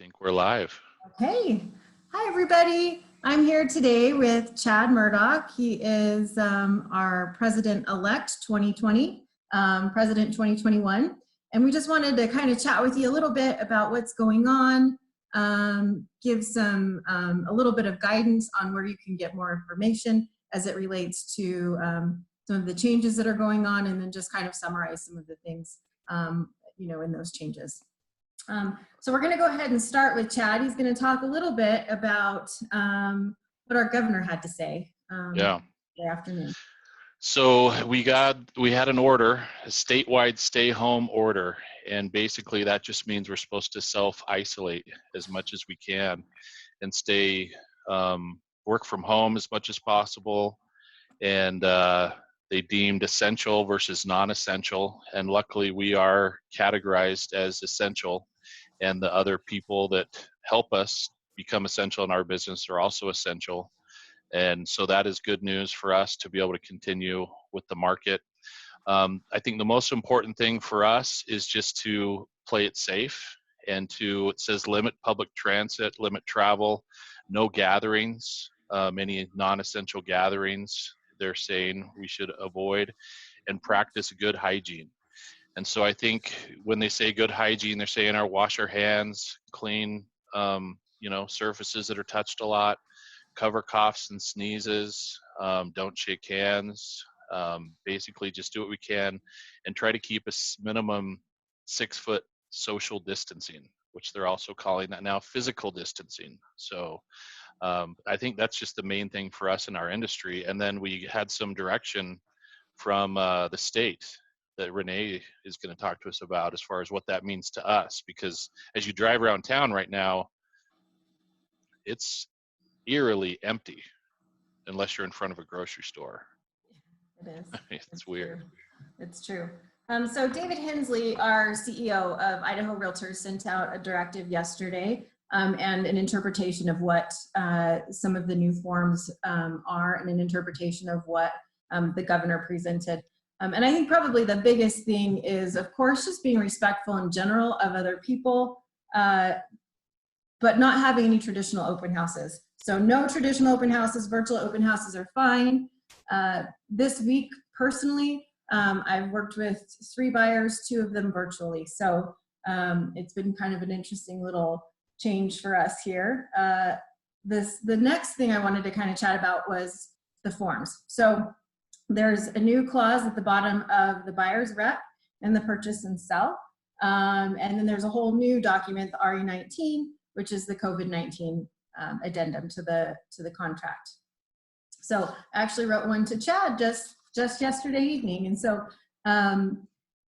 think we're live. Okay. Hi, everybody. I'm here today with Chad Murdoch. He is our President-elect 2020, President 2021. And we just wanted to kind of chat with you a little bit about what's going on, give a little bit of guidance on where you can get more information as it relates to some of the changes that are going on, and then just kind of summarize some of the things, in those changes. So we're going to go ahead and start with Chad. He's going to talk a little bit about what our governor had to say Yeah. this afternoon. So we had an order, a statewide stay home order, and basically that just means we're supposed to self-isolate as much as we can and stay work from home as much as possible. And they deemed essential versus non-essential, and luckily we are categorized as essential, and the other people that help us become essential in our business are also essential. And so that is good news for us to be able to continue with the market. I think the most important thing for us is just to play it safe, and it says limit public transit, limit travel, no gatherings, any non-essential gatherings they're saying we should avoid, and practice good hygiene. And so I think when they say good hygiene, they're saying wash our hands, clean, surfaces that are touched a lot, cover coughs and sneezes, don't shake hands, basically just do what we can and try to keep a minimum 6 foot social distancing, which they're also calling that now physical distancing. So I think that's just the main thing for us in our industry. And then we had some direction from the state that Renee is going to talk to us about as far as what that means to us, because as you drive around town right now, it's eerily empty unless you're in front of a grocery store. It is. It's weird. True. It's true. So David Hensley, our CEO of Idaho REALTORS, sent out a directive yesterday and an interpretation of what some of the new forms are, and an interpretation of what the governor presented. And I think probably the biggest thing is, of course, just being respectful in general of other people, but not having any traditional open houses. So no traditional open houses, virtual open houses are fine. This week, personally, I've worked with 3 buyers, 2 of them virtually. So it's been kind of an interesting little change for us here. The next thing I wanted to kind of chat about was the forms. So there's a new clause at the bottom of the buyer's rep and the purchase and sell. And then there's a whole new document, the RE19, which is the COVID-19 addendum to the contract. So I actually wrote one to Chad just yesterday evening. And so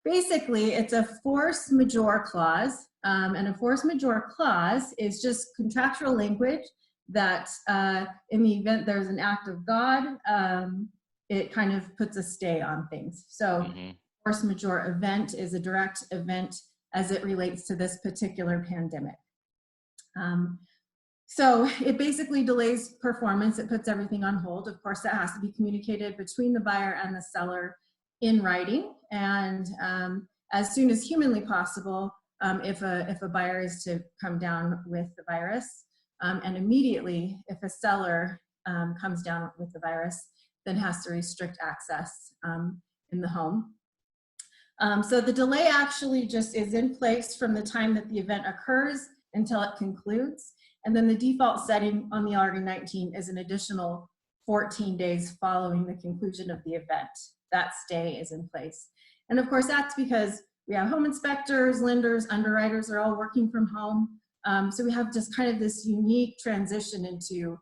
basically it's a force majeure clause. And a force majeure clause is just contractual language that in the event there's an act of God, it kind of puts a stay on things. So force majeure event is a direct event as it relates to this particular pandemic. So it basically delays performance. It puts everything on hold. Of course, that has to be communicated between the buyer and the seller in writing. And as soon as humanly possible, if a buyer is to come down with the virus, and immediately if a seller comes down with the virus, then has to restrict access in the home. So the delay actually just is in place from the time that the event occurs until it concludes. And then the default setting on the RE19 is an additional 14 days following the conclusion of the event. That stay is in place. And of course, that's because we have home inspectors, lenders, underwriters are all working from home. So we have just kind of this unique transition into,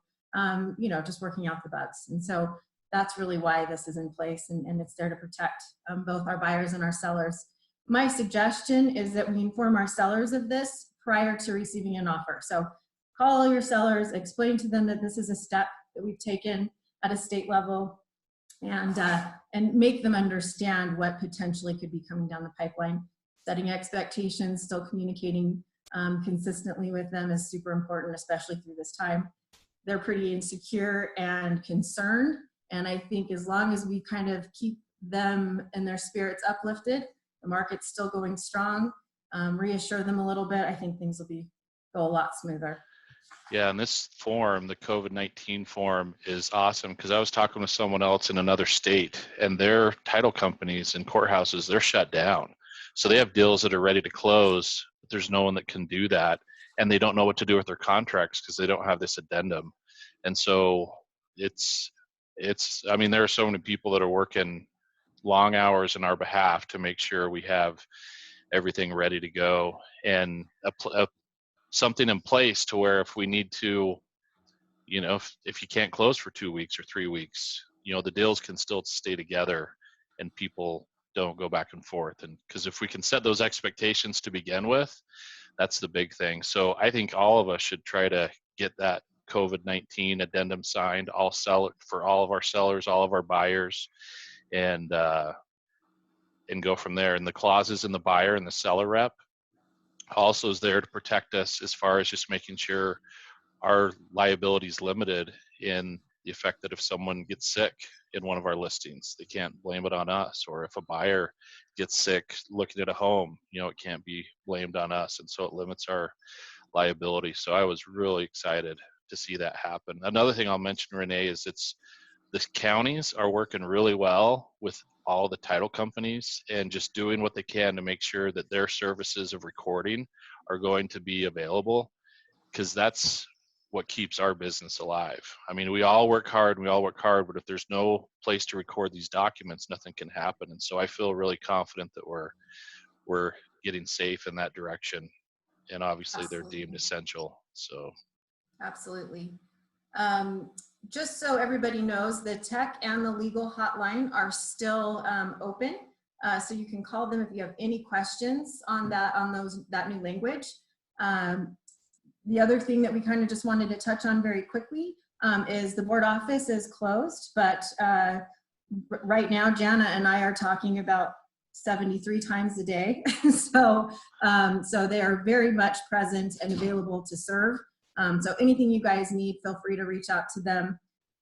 just working out the bugs. And so that's really why this is in place, and it's there to protect both our buyers and our sellers. My suggestion is that we inform our sellers of this prior to receiving an offer. So call your sellers, explain to them that this is a step that we've taken at a state level, and make them understand what potentially could be coming down the pipeline. Setting expectations, still communicating consistently with them is super important, especially through this time. They're pretty insecure and concerned. And I think as long as we kind of keep them and their spirits uplifted, the market's still going strong, reassure them a little bit, I think things will be go a lot smoother. Yeah, and this form, the COVID-19 form, is awesome because I was talking with someone else in another state, and their title companies and courthouses, they're shut down. So they have deals that are ready to close, but there's no one that can do that, and they don't know what to do with their contracts because they don't have this addendum. And so it's I mean, there are so many people that are working long hours in our behalf to make sure we have everything ready to go, and something in place to where if we need to, you know, if you can't close for 2 weeks or 3 weeks, you know, the deals can still stay together and people don't go back and forth. And because if we can set those expectations to begin with, that's the big thing. So I think all of us should try to get that COVID-19 addendum signed. I'll sell it for all of our sellers, all of our buyers, and go from there. And the clauses in the buyer and the seller rep also is there to protect us as far as just making sure our liability is limited in the effect that if someone gets sick in one of our listings, they can't blame it on us. Or if a buyer gets sick looking at a home, you know, it can't be blamed on us. And so it limits our liability. So I was really excited to see that happen. Another thing I'll mention, Renee, is the counties are working really well with all the title companies and just doing what they can to make sure that their services of recording are going to be available, because that's what keeps our business alive. I mean, we all work hard, but if there's no place to record these documents, nothing can happen. And so I feel really confident that we're getting safe in that direction. And obviously they're deemed Absolutely. essential. So Absolutely. Just so everybody knows, the tech and the legal hotline are still open. So you can call them if you have any questions on that new language. The other thing that we kind of just wanted to touch on very quickly is the board office is closed, but right now Jana and I are talking about 73 times a day. So they are very much present and available to serve. So anything you guys need, feel free to reach out to them.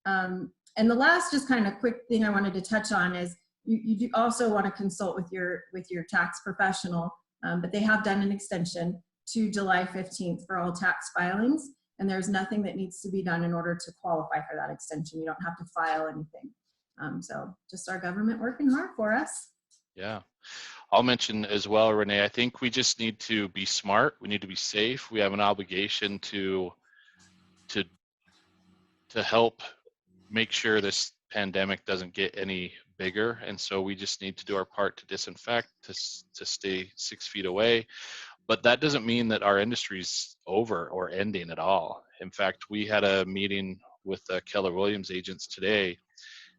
And the last just kind of quick thing I wanted to touch on is you do also want to consult with your tax professional, but they have done an extension to July 15th for all tax filings. And there's nothing that needs to be done in order to qualify for that extension. You don't have to file anything. So just our government working hard for us. yeah, I'll mention as well, Renee, I think we just need to be smart. We need to be safe. We have an obligation to help make sure this pandemic doesn't get any bigger. And so we just need to do our part to disinfect, to stay 6 feet away. But that doesn't mean that our industry's over or ending at all. In fact, we had a meeting with Keller Williams agents today,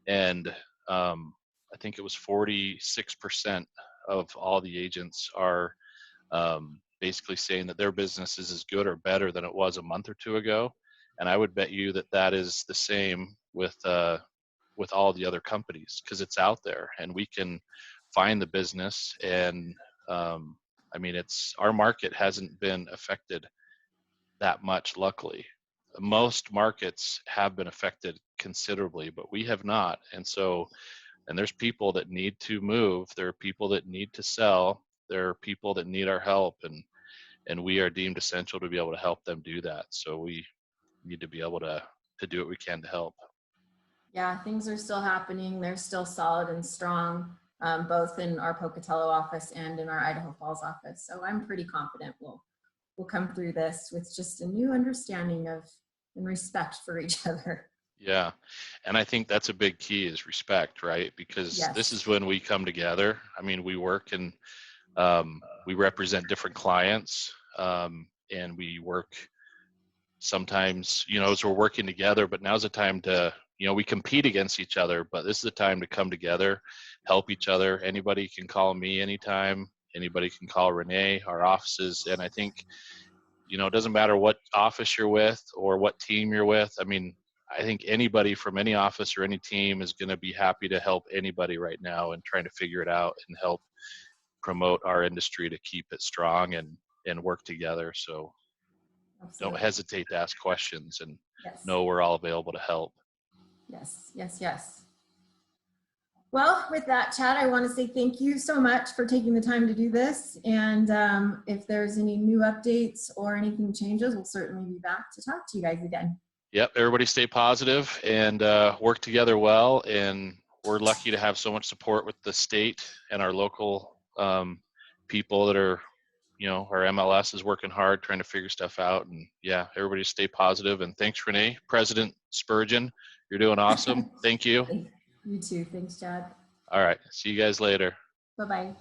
and I think it was 46% of all the agents are basically saying that their business is as good or better than it was a month or two ago. And I would bet you that that is the same with all the other companies, because it's out there and we can find the business. And I mean, our market hasn't been affected that much, luckily. Most markets have been affected considerably, but we have not. And so, and there's people that need to move. There are people that need to sell. There are people that need our help, and we are deemed essential to be able to help them do that. So we need to be able to do what we can to help. Yeah, things are still happening. They're still solid and strong, both in our Pocatello office and in our Idaho Falls office. So I'm pretty confident we'll come through this with just a new understanding of and respect for each other. Yeah. And I think that's a big key, is respect, right? Because Yes. this is when we come together. I mean, we work and we represent different clients, and we work sometimes, you know, as we're working together, but now's the time to, you know, we compete against each other, but this is the time to come together, help each other. Anybody can call me anytime. Anybody can call Renee, our offices. And I think, you know, it doesn't matter what office you're with or what team you're with. I mean, I think anybody from any office or any team is going to be happy to help anybody right now and trying to figure it out and help promote our industry to keep it strong and work together. So Absolutely. don't hesitate to ask questions, and Yes. know we're all available to help. Yes, yes, yes. Well, with that, Chad, I want to say thank you so much for taking the time to do this. And if there's any new updates or anything changes, we'll certainly be back to talk to you guys again. Yep, everybody stay positive and work together well. And we're lucky to have so much support with the state and our local people that are, you know, our MLS is working hard trying to figure stuff out. And yeah, everybody stay positive. And thanks, Renee. President Spurgeon, you're doing awesome. Thank you. You too. Thanks, Chad. All right. See you guys later. Bye-bye.